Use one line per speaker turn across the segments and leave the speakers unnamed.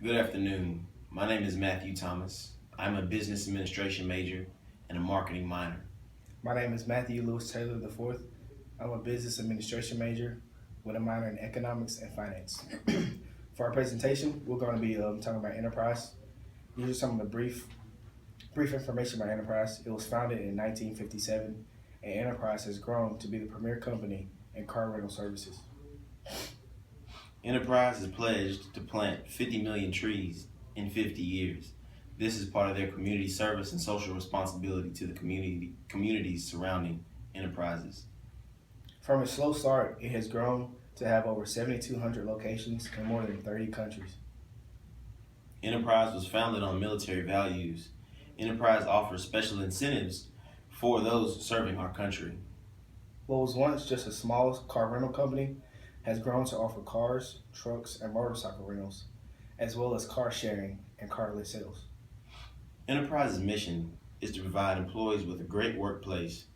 Good afternoon. My name is Matthew Thomas. I'm a business administration major and a marketing minor.
My name is Matthew Lewis Taylor IV. I'm a business administration major with a minor in economics and finance. For our presentation, we're going to be talking about Enterprise. These are some of the brief information about Enterprise. It was founded in 1957, and Enterprise has grown to be the premier company in car rental services.
Enterprise is pledged to plant 50 million trees in 50 years. This is part of their community service and social responsibility to the communities surrounding enterprises.
From its slow start, it has grown to have over 7,200 locations in more than 30 countries.
Enterprise was founded on military values. Enterprise offers special incentives for those serving our country.
What was once just a small car rental company has grown to offer cars, trucks, and motorcycle rentals, as well as car sharing and carless sales.
Enterprise's mission is to provide employees with a great workplace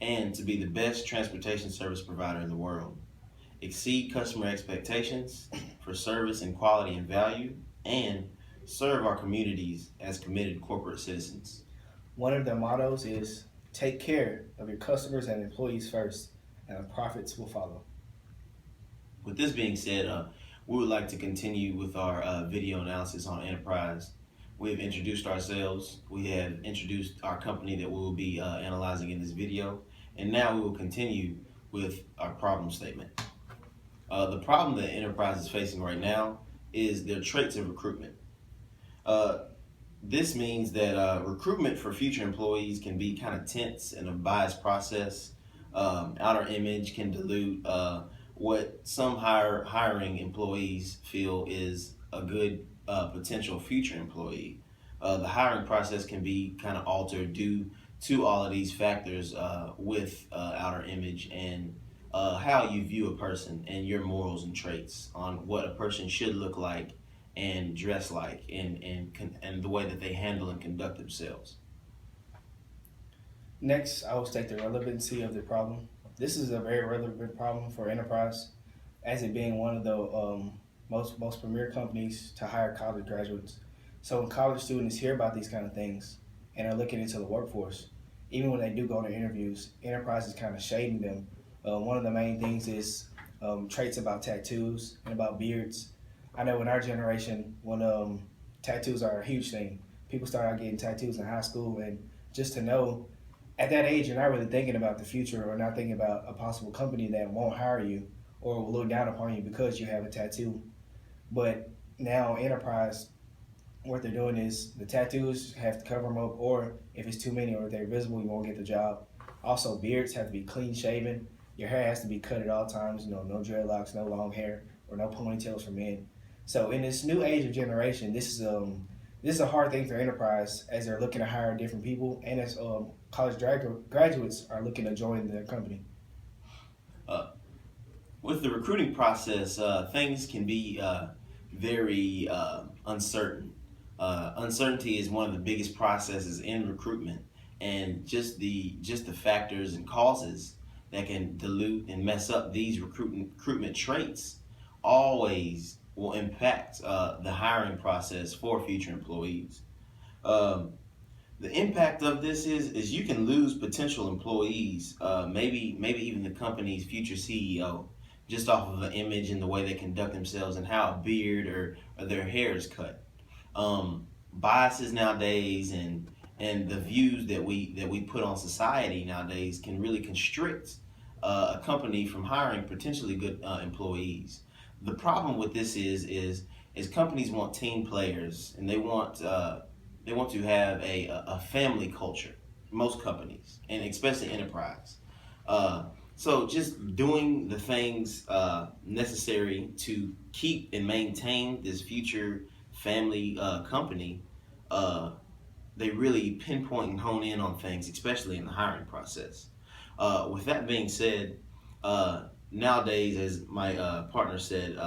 and to be the best transportation service provider in the world. Exceed customer expectations for service and quality and value, and serve our communities as committed corporate citizens.
One of their mottos is take care of your customers and employees first, and the profits will follow.
With this being said, we would like to continue with our video analysis on Enterprise. We have introduced ourselves, we have introduced our company that we will be analyzing in this video, and now we will continue with our problem statement. The problem that Enterprise is facing right now is their traits of recruitment. This means that recruitment for future employees can be kind of tense and a biased process. Outer image can dilute what some hiring employees feel is a good potential future employee. The hiring process can be kind of altered due to all of these factors with outer image and how you view a person and your morals and traits on what a person should look like and dress like and the way that they handle and conduct themselves.
Next, I will state the relevancy of the problem. This is a very relevant problem for Enterprise, as it being one of the most premier companies to hire college graduates. So when college students hear about these kind of things and are looking into the workforce, even when they do go to interviews, Enterprise is kind of shading them. One of the main things is traits about tattoos and about beards. I know in our generation, when tattoos are a huge thing, people start out getting tattoos in high school, and just to know at that age, you're not really thinking about the future or not thinking about a possible company that won't hire you or will look down upon you because you have a tattoo. But now Enterprise, what they're doing is the tattoos have to cover them up, or if it's too many or they're visible, you won't get the job. Also, beards have to be clean shaven. Your hair has to be cut at all times. No dreadlocks, no long hair, or no ponytails for men. So in this new age of generation, this is a hard thing for Enterprise as they're looking to hire different people, and as college graduates are looking to join their company.
Uh, with the recruiting process, things can be very uncertain. Uncertainty is one of the biggest processes in recruitment, and just the factors and causes that can dilute and mess up these recruitment traits always will impact the hiring process for future employees. Um, the impact of this is you can lose potential employees, maybe even the company's future CEO, just off of the image and the way they conduct themselves and how a beard or their hair is cut. Biases nowadays and the views that we put on society nowadays can really constrict a company from hiring potentially good employees. The problem with this is companies want team players and they want to have a family culture. Most companies and especially enterprise. So just doing the things necessary to keep and maintain this future family company, uh, they really pinpoint and hone in on things, especially in the hiring process. With that being said, nowadays, as my partner said,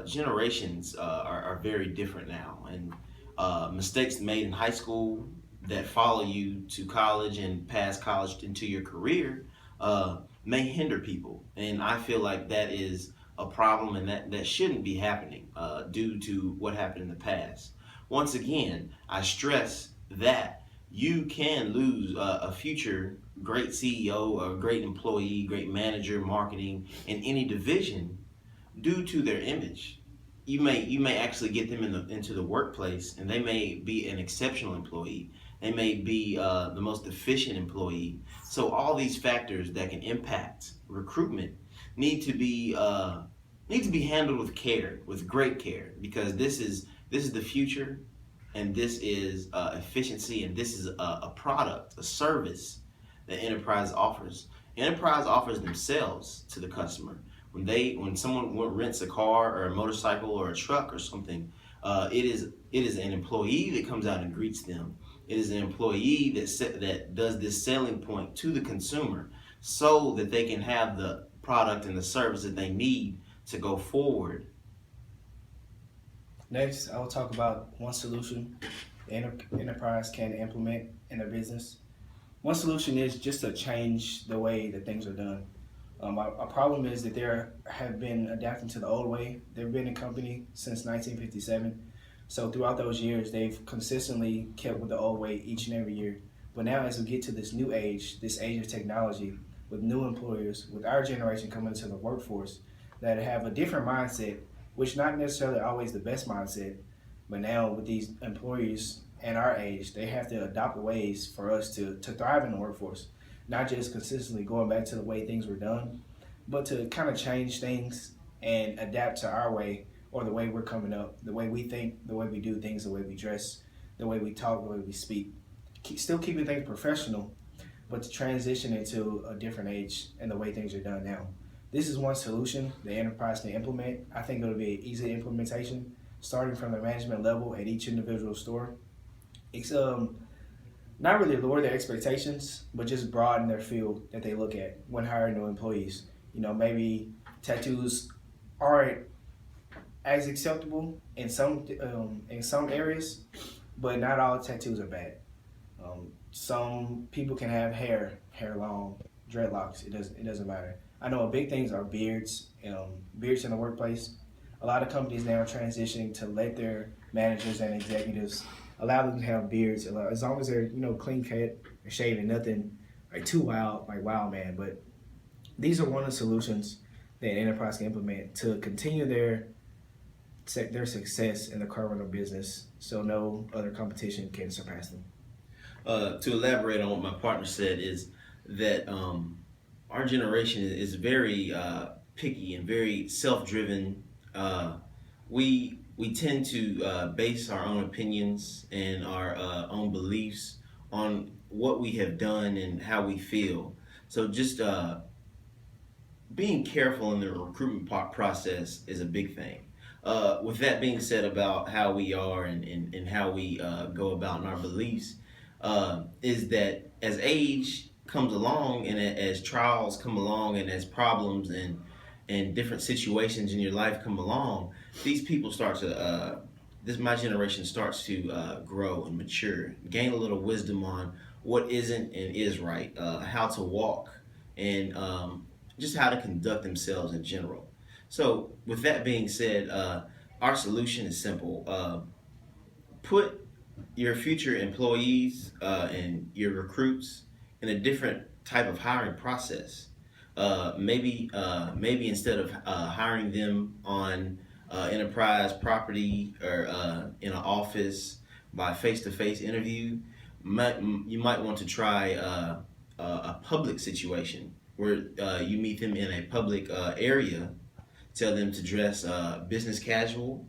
generations are very different now, and mistakes made in high school that follow you to college and past college into your career may hinder people, and I feel like that is a problem, and that shouldn't be happening due to what happened in the past. Once again, I stress that you can lose a future great CEO or great employee, great manager, marketing in any division due to their image. You may actually get them into the workplace, and they may be an exceptional employee. They may be the most efficient employee. So all these factors that can impact recruitment need to be handled with care, with great care, because this is the future, and this is efficiency, and this is a product, a service that enterprise offers. Enterprise offers themselves to the customer. When someone rents a car or a motorcycle or a truck or something, it is an employee that comes out and greets them. It is an employee that does this selling point to the consumer so that they can have the product and the service that they need to go forward.
Next, I will talk about one solution the enterprise can implement in their business. One solution is just to change the way that things are done. Our problem is that they have been adapting to the old way. They've been a company since 1957. So throughout those years, they've consistently kept with the old way each and every year. But now as we get to this new age, this age of technology, with new employers, with our generation coming into the workforce, that have a different mindset, which not necessarily always the best mindset, but now with these employees and our age, they have to adopt ways for us to thrive in the workforce. Not just consistently going back to the way things were done, but to kind of change things and adapt to our way or the way we're coming up, the way we think, the way we do things, the way we dress, the way we talk, the way we speak. Still keeping things professional, but to transition into a different age and the way things are done now. This is one solution the enterprise can implement. I think it'll be an easy implementation, starting from the management level at each individual store. It's not really lower their expectations, but just broaden their field that they look at when hiring new employees. Maybe tattoos aren't as acceptable in some areas, but not all tattoos are bad. Some people can have hair long, dreadlocks. It doesn't matter. I know big things are beards, beards in the workplace. A lot of companies now are transitioning to let their managers and executives allow them to have beards, as long as they're clean cut, shaven, nothing like too wild, like Wild Man. But these are one of the solutions that enterprise can implement to continue their success in the car rental business, so no other competition can surpass them.
To elaborate on what my partner said is that our generation is very picky and very self-driven. We tend to base our own opinions and our own beliefs on what we have done and how we feel. So just being careful in the recruitment process is a big thing. With that being said about how we are and how we go about in our beliefs, is that as age comes along and as trials come along and as problems and different situations in your life come along, these people start to, my generation starts to grow and mature, gain a little wisdom on what isn't and is right, how to walk, and just how to conduct themselves in general. So with that being said, our solution is simple. Put your future employees and your recruits in a different type of hiring process. Maybe instead of hiring them on enterprise property or in an office by face-to-face interview, you might want to try a public situation where you meet them in a public area, tell them to dress business casual,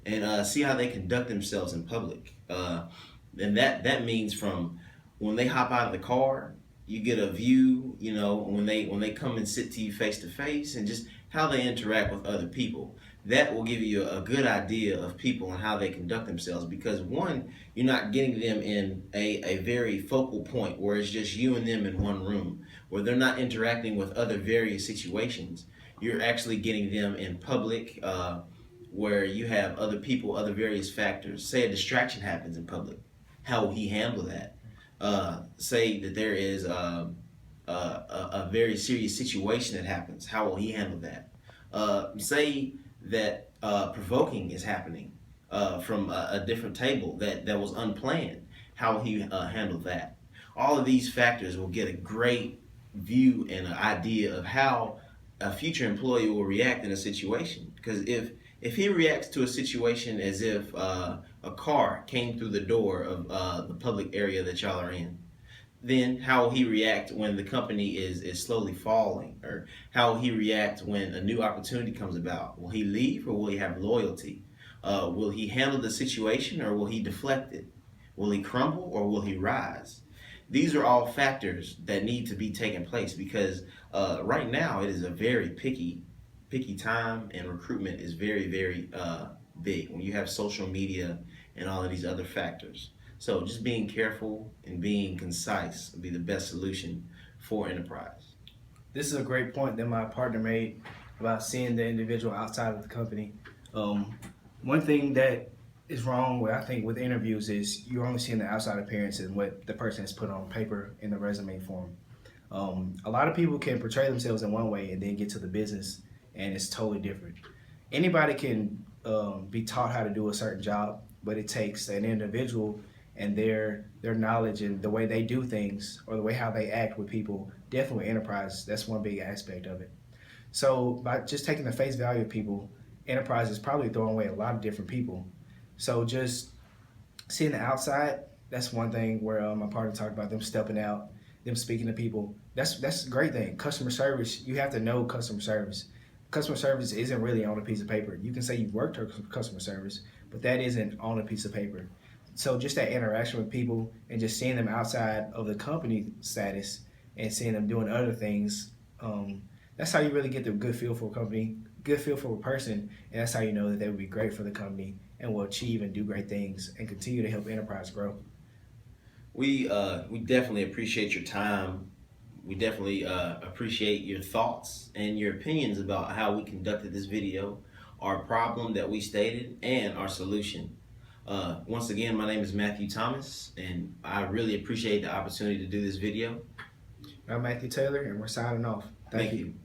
and see how they conduct themselves in public. And that means from when they hop out of the car, you get a view, when they come and sit to you face to face, and just how they interact with other people. That will give you a good idea of people and how they conduct themselves, because one, you're not getting them in a very focal point where it's just you and them in one room, where they're not interacting with other various situations. You're actually getting them in public, where you have other people, other various factors. Say a distraction happens in public. How will he handle that? Say that there is a very serious situation that happens. How will he handle that? Say that provoking is happening from a different table that was unplanned. How will he handle that? All of these factors will get a great view and an idea of how a future employee will react in a situation. Because if he reacts to a situation as if a car came through the door of the public area that y'all are in, then how will he react when the company is slowly falling? Or how will he react when a new opportunity comes about? Will he leave or will he have loyalty? Will he handle the situation or will he deflect it? Will he crumble or will he rise? These are all factors that need to be taking place because right now it is a very picky time, and recruitment is very big when you have social media and all of these other factors. So just being careful and being concise would be the best solution for enterprise.
This is a great point that my partner made about seeing the individual outside of the company. One thing that is wrong with, I think, with interviews is you're only seeing the outside appearance and what the person has put on paper in the resume form. A lot of people can portray themselves in one way and then get to the business and it's totally different. Anybody can be taught how to do a certain job, but it takes an individual and their knowledge and the way they do things or the way how they act with people. Definitely with enterprise, that's one big aspect of it. So by just taking the face value of people, enterprise is probably throwing away a lot of different people. So just seeing the outside, that's one thing where my partner talked about them stepping out, them speaking to people. That's a great thing. Customer service, you have to know customer service. Customer service isn't really on a piece of paper. You can say you've worked for customer service, but that isn't on a piece of paper. So just that interaction with people and just seeing them outside of the company status and seeing them doing other things, that's how you really get the good feel for a company, good feel for a person, and that's how you know that they would be great for the company and will achieve and do great things and continue to help enterprise grow.
We definitely appreciate your time. We definitely appreciate your thoughts and your opinions about how we conducted this video, our problem that we stated, and our solution. Once again, my name is Matthew Thomas, and I really appreciate the opportunity to do this video.
I'm Matthew Taylor, and we're signing off. Thank you.